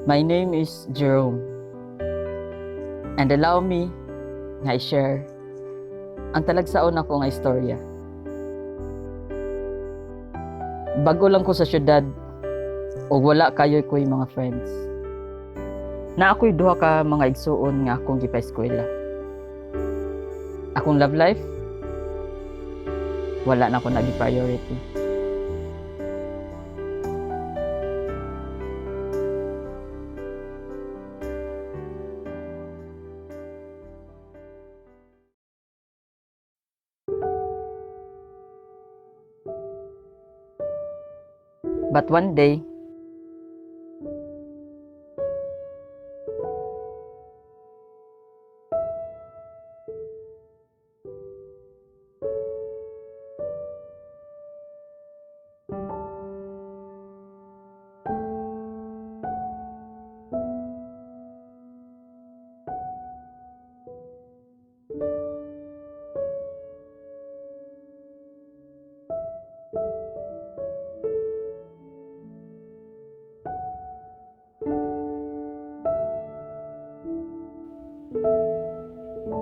My name is Jerome, and allow me na i-share ang talagsaon ako nga istorya. Bago lang ko sa syudad o wala kayo ko'y mga friends. Na ako'y duha ka mga igsuon nga akong gipa-eskwela. Akong love life, wala na ako nagi-priority. But one day,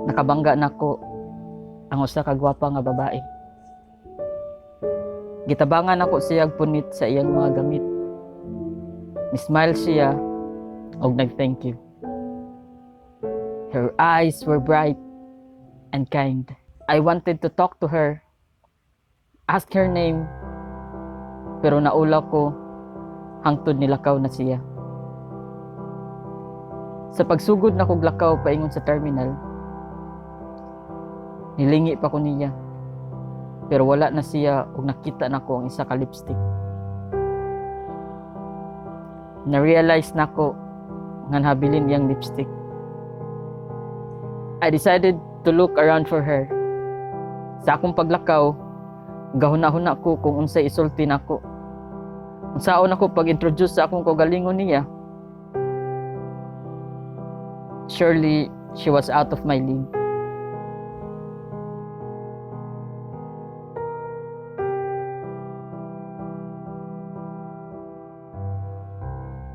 nakabangga nako ang usa ka gwapa nga babae. Gitabangan ako siya punit sa iyang mga gamit. Ni-smile siya og nag-thank you. Her eyes were bright and kind. I wanted to talk to her, ask her name, pero naula ko hangtod nilakaw na siya. Sa pagsugod na kog lakaw paingon sa terminal, nilingi pa ko niya, pero wala na siya ug nakita na ko ang isa ka lipstick. Na-realize na ko nga nahabilin iyang lipstick. I decided to look around for her. Sa akong paglakaw, gahuna-huna ko kung unsay isulti nako. Unsaon ako pag-introduce sa akong kaugalingon niya. Surely, she was out of my league.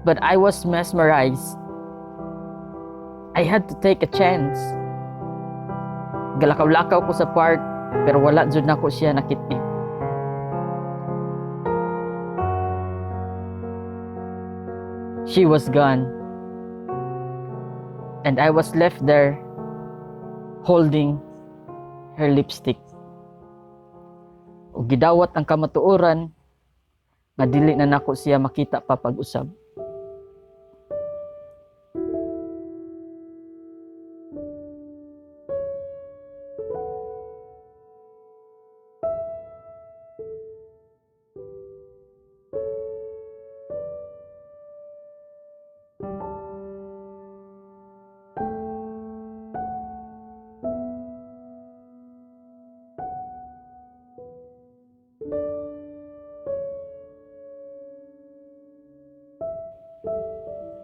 But I was mesmerized. I had to take a chance. Galakaw-lakaw ko sa park, pero wala jud nako siya nakitni. She was gone. And I was left there, holding her lipstick. Ug gidawat ang kamatuoran, nga dili na nako siya makita pa pag-usab.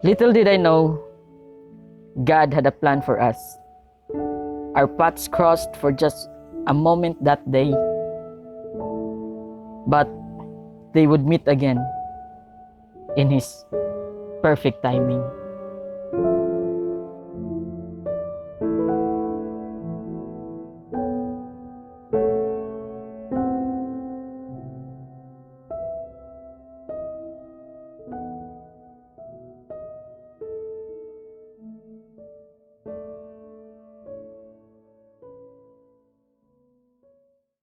Little did I know, God had a plan for us. Our paths crossed for just a moment that day. But they would meet again in His perfect timing.